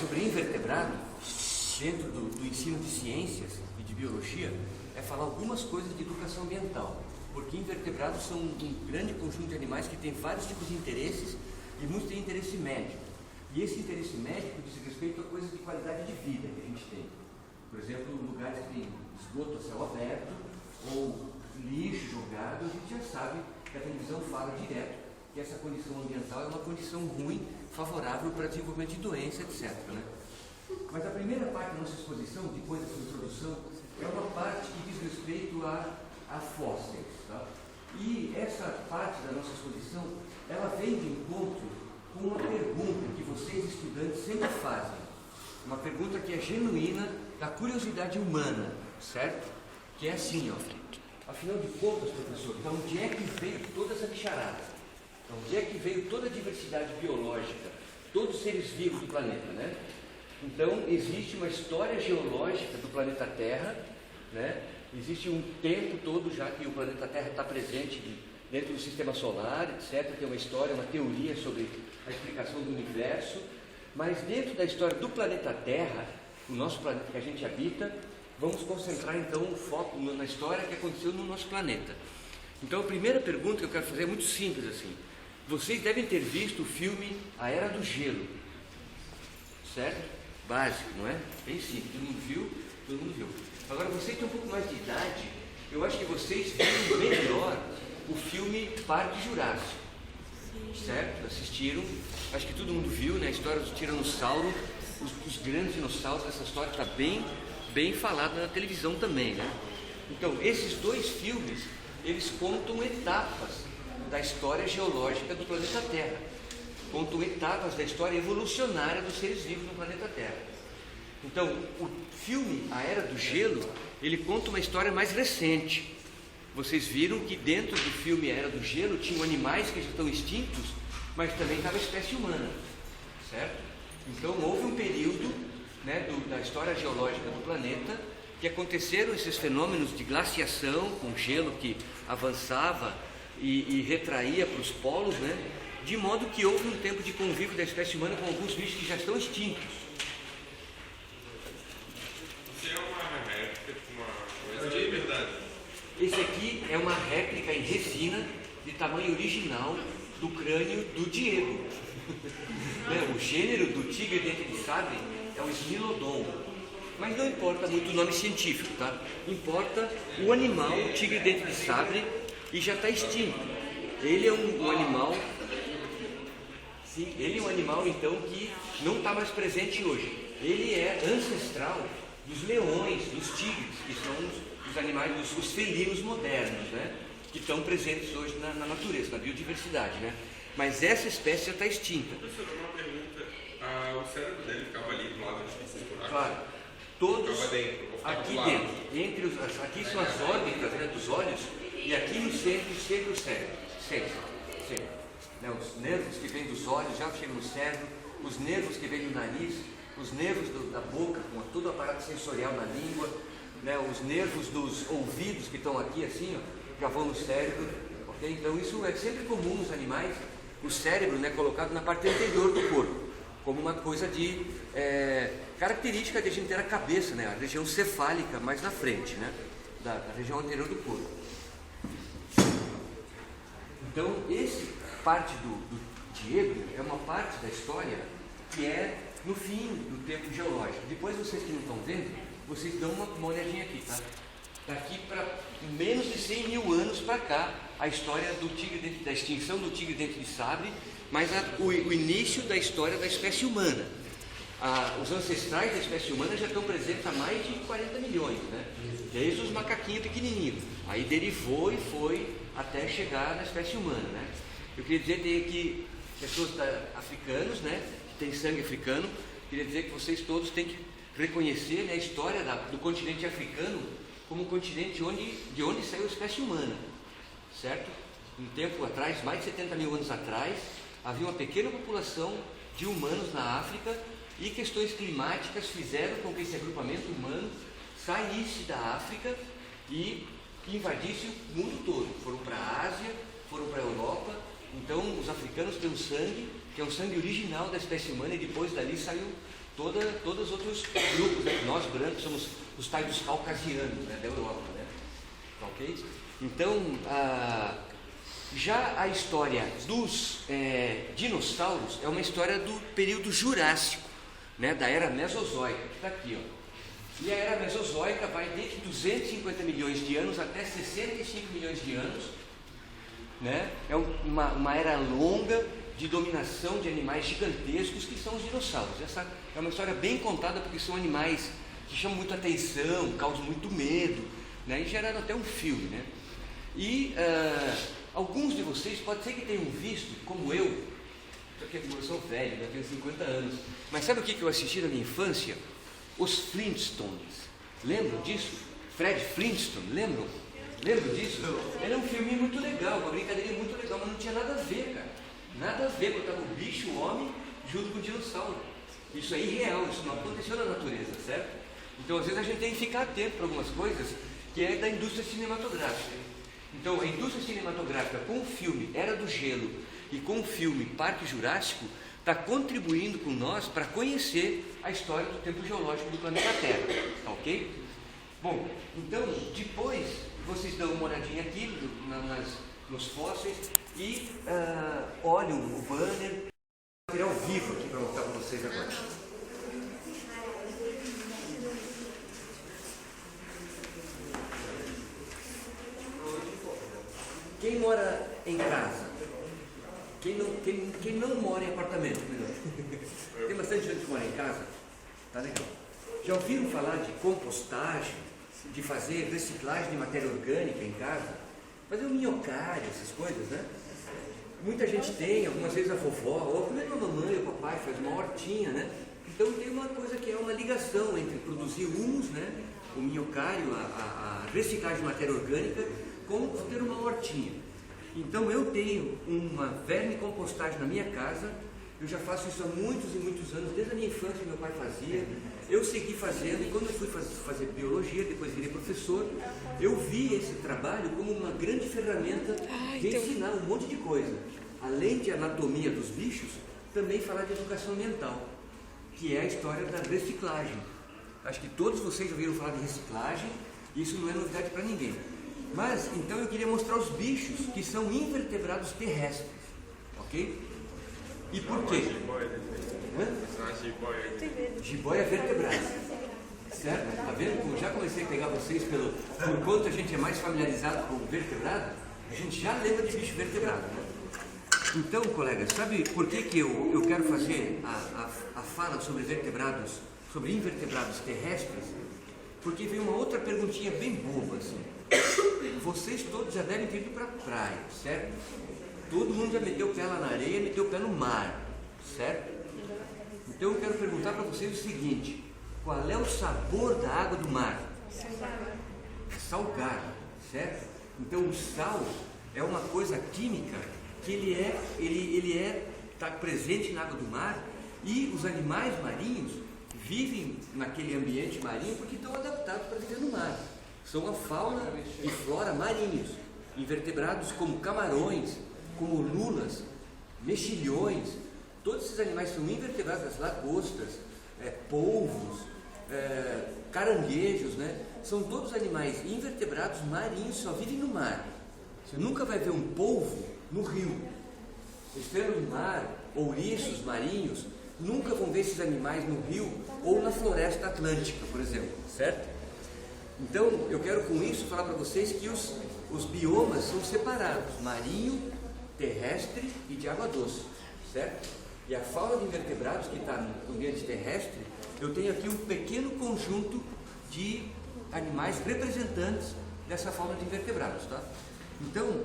sobre invertebrado, dentro do ensino de ciências e de biologia, é falar algumas coisas de educação ambiental, porque invertebrados são um grande conjunto de animais que tem vários tipos de interesses e muitos têm interesse médico. E esse interesse médico diz respeito a coisas de qualidade de vida que a gente tem. Por exemplo, lugares que tem esgoto a céu aberto ou lixo jogado, a gente já sabe que a televisão fala direto que essa condição ambiental é uma condição ruim, favorável para desenvolvimento de doença, etc. Né? Mas a primeira parte da nossa exposição, depois dessa introdução, é uma parte que diz respeito a fósseis. Tá? E essa parte da nossa exposição, ela vem de encontro com uma pergunta que vocês, estudantes, sempre fazem. Uma pergunta que é genuína da curiosidade humana, certo? Que é assim, ó. Afinal de contas, professor, de onde é que veio toda essa bicharada? De onde é que veio toda a diversidade biológica, todos os seres vivos do planeta, né? Então, existe uma história geológica do planeta Terra, né? Existe um tempo todo já que o planeta Terra está presente dentro do sistema solar, etc. Tem uma história, uma teoria sobre a explicação do universo. Mas dentro da história do planeta Terra, o nosso planeta que a gente habita, vamos concentrar então o foco na história que aconteceu no nosso planeta. Então, a primeira pergunta que eu quero fazer é muito simples assim. Vocês devem ter visto o filme A Era do Gelo, certo? Básico, não é? Bem simples, todo mundo viu? Todo mundo viu. Agora, vocês têm um pouco mais de idade, eu acho que vocês viram melhor o filme Parque Jurássico, certo? Assistiram, acho que todo mundo viu, né? A história do tiranossauro, os grandes dinossauros, essa história está bem falada na televisão também, né? Então, esses dois filmes, eles contam etapas da história geológica do planeta Terra, contam etapas da história evolucionária dos seres vivos no planeta Terra. Então, o filme A Era do Gelo, ele conta uma história mais recente. Vocês viram que dentro do filme A Era do Gelo tinham animais que já estão extintos, mas também estava a espécie humana, certo? Então, houve um período, né, da história geológica do planeta que aconteceram esses fenômenos de glaciação, com gelo que avançava e retraía para os polos, né? De modo que houve um tempo de convívio da espécie humana com alguns bichos que já estão extintos. Isso é uma réplica de uma coisa de verdade? Esse aqui é uma réplica em resina de tamanho original do crânio do Diego. O gênero do tigre dente de sabre é o Smilodon. Mas não importa muito o nome científico, tá? Importa o animal, o tigre dente de sabre, e já está extinto. Ele é um animal, sim, ele é um animal então que não está mais presente hoje. Ele é ancestral dos leões, dos tigres, que são os animais, os felinos modernos, né? Que estão presentes hoje na natureza, na biodiversidade, né? Mas essa espécie já está extinta. Professor, uma pergunta. O cérebro dele ficava ali do lado desses buracos? Claro. Todos Ficava dentro, ou ficava aqui do lado? dentro, aqui são as órbitas, né, dos olhos, e aqui no centro sempre o cérebro, sempre. Né, os nervos que vêm dos olhos já chegam no cérebro, os nervos que vêm do nariz, os nervos da boca, com todo o aparato sensorial na língua, né, os nervos dos ouvidos que estão aqui assim, ó, já vão no cérebro, ok? Então isso é sempre comum nos animais, o cérebro, né, colocado na parte anterior do corpo, como uma coisa de característica de a gente ter a cabeça, né, a região cefálica mais na frente, né, da região anterior do corpo. Então, essa parte do Diego é uma parte da história que é no fim do tempo geológico. Depois, vocês que não estão vendo, vocês dão uma olhadinha aqui, tá? Daqui para menos de 100 mil anos para cá, a história da extinção do tigre dente de sabre, mas o início da história da espécie humana. Os ancestrais da espécie humana já estão presentes há mais de 40 milhões, né? Desde os macaquinhos pequenininhos. Aí derivou e foi até chegar na espécie humana, né? Eu queria dizer que pessoas africanos, né, que têm sangue africano, queria dizer que vocês todos têm que reconhecer, né, a história do continente africano como um continente de onde saiu a espécie humana, certo? Um tempo atrás, mais de 70 mil anos atrás, havia uma pequena população de humanos na África e questões climáticas fizeram com que esse agrupamento humano saísse da África e invadisse o mundo todo. Foram para a Ásia, foram para a Europa. Então os africanos têm um sangue, que é um sangue original da espécie humana, e depois dali saiu todos os outros grupos, né? Nós brancos somos os tais dos caucasianos, né? Da Europa, né? Ok? Então, já a história dos dinossauros é uma história do período Jurássico, né? Da Era Mesozoica, que está aqui, ó. E a Era Mesozoica vai desde 250 milhões de anos até 65 milhões de anos, né? É uma era longa de dominação de animais gigantescos que são os dinossauros. Essa é uma história bem contada porque são animais que chamam muita atenção, causam muito medo, né? E geraram até um filme, né? E alguns de vocês pode ser que tenham visto, como eu sou velho, eu tenho 50 anos, mas sabe o que eu assisti na minha infância? Os Flintstones. Lembram disso? Fred Flintstone, lembram? Lembram disso? Era um filme muito legal, uma brincadeira muito legal, mas não tinha nada a ver, cara. Nada a ver, botava o bicho, o homem, junto com o dinossauro. Isso é irreal, isso não aconteceu na natureza, certo? Então, às vezes, a gente tem que ficar atento para algumas coisas que é da indústria cinematográfica. Então, a indústria cinematográfica, com o filme Era do Gelo e com o filme Parque Jurássico, está contribuindo com nós para conhecer a história do tempo geológico do planeta Terra, tá ok? Bom, então, depois vocês dão uma olhadinha aqui nos fósseis e olham o banner, material vivo aqui para mostrar para vocês agora. Quem mora em casa? Quem não mora em apartamento, melhor. Tem bastante gente que mora em casa? Tá legal. Já ouviram falar de compostagem, de fazer reciclagem de matéria orgânica em casa? Fazer um minhocário, essas coisas, né? Muita gente tem, algumas vezes a vovó, ou mesmo a mamãe ou o papai faz uma hortinha, né? Então tem uma coisa que é uma ligação entre produzir humus, né? O minhocário, a reciclagem de matéria orgânica, com ter uma hortinha. Então eu tenho uma vermicompostagem na minha casa, eu já faço isso há muitos e muitos anos, desde a minha infância meu pai fazia, eu segui fazendo e quando eu fui fazer biologia, depois virei professor, eu vi esse trabalho como uma grande ferramenta de ensinar um monte de coisa. Além de anatomia dos bichos, também falar de educação ambiental, que é a história da reciclagem. Acho que todos vocês ouviram falar de reciclagem, isso não é novidade para ninguém. Mas, então eu queria mostrar os bichos que são invertebrados terrestres, ok? E por quê? Jiboia vertebrada, certo? Tá vendo como já comecei a pegar vocês por quanto a gente é mais familiarizado com o vertebrado, a gente já lembra de bicho vertebrado, né? Então, colegas, sabe por que eu quero fazer a fala sobre vertebrados, sobre invertebrados terrestres? Porque veio uma outra perguntinha bem boba, assim. Vocês todos já devem ter ido para a praia, certo? Todo mundo já meteu o pé lá na areia, meteu o pé no mar, certo? Então eu quero perguntar para vocês o seguinte: qual é o sabor da água do mar? Salgado, certo? Então o sal é uma coisa química que ele está presente na água do mar e os animais marinhos vivem naquele ambiente marinho porque estão adaptados para viver no mar. São a fauna e flora marinhos, invertebrados como camarões, como lulas, mexilhões. Todos esses animais são invertebrados, as lagostas, polvos, caranguejos, né? São todos animais invertebrados marinhos, só vivem no mar. Você nunca vai ver um polvo no rio. Estrelas do mar, ouriços marinhos, nunca vão ver esses animais no rio ou na floresta atlântica, por exemplo, certo? Então, eu quero com isso falar para vocês que os biomas são separados, marinho, terrestre e de água doce, certo? E a fauna de invertebrados que está no ambiente terrestre, eu tenho aqui um pequeno conjunto de animais representantes dessa fauna de invertebrados, tá? Então,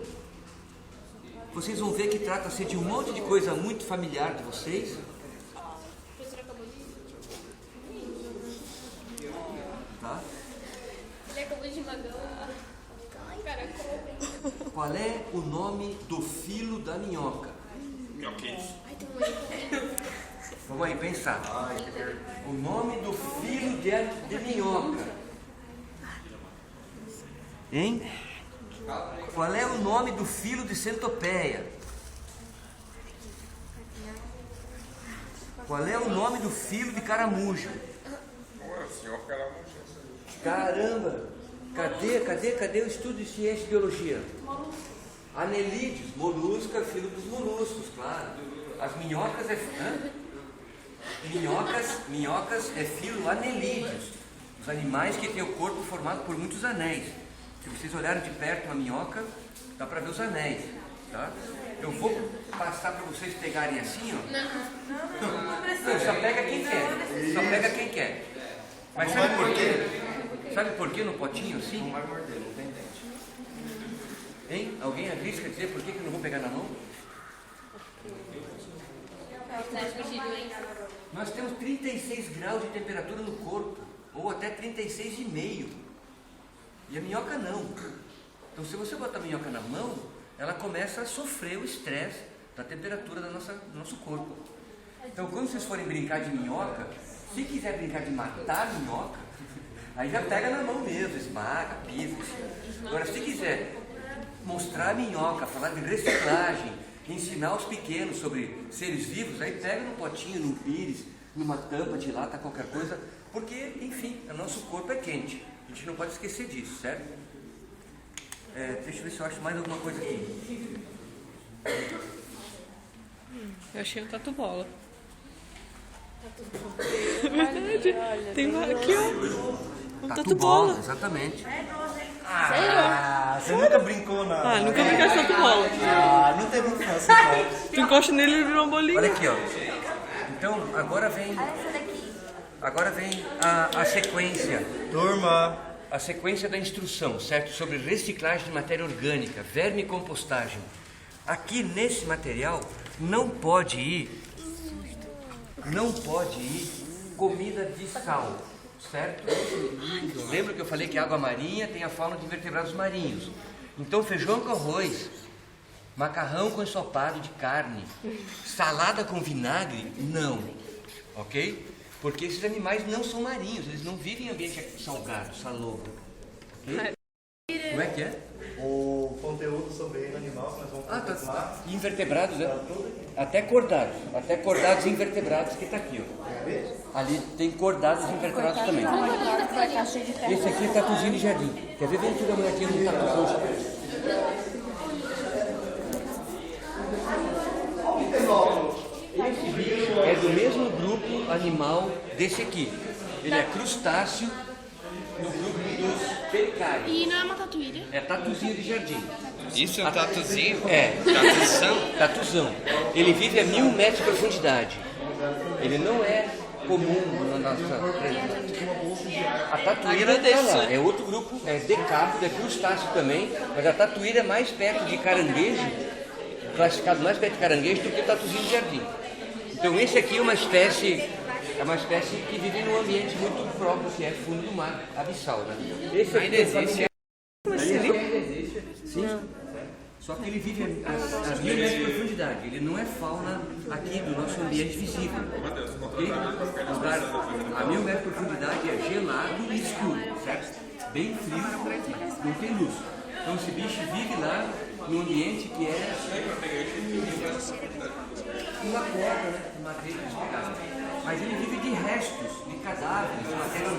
vocês vão ver que trata-se de um monte de coisa muito familiar de vocês. Tá? Ele acabou de magar. Caracol. Qual é o nome do filo da minhoca? Minhoquinhos. Ai, tem muito. Vamos aí pensar. O nome do filo de minhoca. Hein? Qual é o nome do filo de centopeia? Qual é o nome do filo de caramujo? Ué, o senhor caramujo. Caramba! Cadê o estudo de ciência e biologia? Anelídeos, molusca, filo dos moluscos, claro. As minhocas minhocas é filo anelídeos. Os animais que têm o corpo formado por muitos anéis. Se vocês olharem de perto uma minhoca, dá para ver os anéis, tá? Eu vou passar para vocês pegarem assim, ó. Não, só pega quem quer. Só pega quem quer. Mas sabe por quê? Sabe por que no potinho assim? Não vai morder, não tem dente. Hein? Alguém arrisca dizer por que eu não vou pegar na mão? Nós temos 36 graus de temperatura no corpo, ou até 36,5. E a minhoca não. Então, se você botar a minhoca na mão, ela começa a sofrer o estresse da temperatura do nosso corpo. Então, quando vocês forem brincar de minhoca, se quiser brincar de matar a minhoca, aí já pega na mão mesmo, esmaga, pisa. Agora, se quiser mostrar a minhoca, falar de reciclagem, ensinar os pequenos sobre seres vivos, aí pega num potinho, num pires, numa tampa de lata, qualquer coisa, porque, enfim, o nosso corpo é quente. A gente não pode esquecer disso, certo? Deixa eu ver se eu acho mais alguma coisa aqui. Eu achei um tatu-bola. Verdade. Tem uma aqui, ó. Um tatu-bola. Exatamente. Você nunca brincou na... Ah, nunca vi com tatu-bola. Ah, não teve infância, não. Tu encosta nele e ele virou uma bolinha. Olha aqui, ó. Então, agora vem a sequência. Turma, A sequência da instrução, certo? Sobre reciclagem de matéria orgânica, vermicompostagem. Aqui nesse material não pode ir comida de sal, certo? Lembra que eu falei que a água marinha tem a fauna de invertebrados marinhos? Então feijão com arroz, macarrão com ensopado de carne, salada com vinagre, não, ok? Porque esses animais não são marinhos, eles não vivem em ambiente salgado, salobo. Okay? Como é que é? o conteúdo sobre reino animal que nós vamos contemplar. Invertebrados, né? Até cordados e invertebrados que está aqui, ó. Ali tem cordados e invertebrados também. Esse aqui é tatuzinho de jardim. Quer ver? Vem aqui dar uma olhadinha no tatuzão. Esse bicho é do mesmo grupo animal desse aqui. Ele é crustáceo no grupo dos pericários. E não é uma tatuíra? É tatuzinho de jardim. Isso é um tatuzinho? É. Tatuzão? Tatuzão. Ele vive a 1000 metros de profundidade. Ele não é comum na nossa região. A tatuíra está lá. É outro grupo, é decápodo, é crustáceo também, mas a tatuíra é mais perto de caranguejo, classificado mais perto de caranguejo do que o tatuzinho de jardim. Então esse aqui é uma espécie que vive num ambiente muito próprio, que é fundo do mar, abissal, né? Esse aqui existe. Sim. Só que ele vive a 1000 metros de profundidade. Ele não é fauna aqui do nosso ambiente visível. Okay? O lugar a 1000 metros de profundidade é gelado e escuro, certo? Bem frio, não tem luz. Então esse bicho vive lá num ambiente que é uma corda, né? De madeira. Mas ele vive de restos, de cadáveres, de matéria orgânica.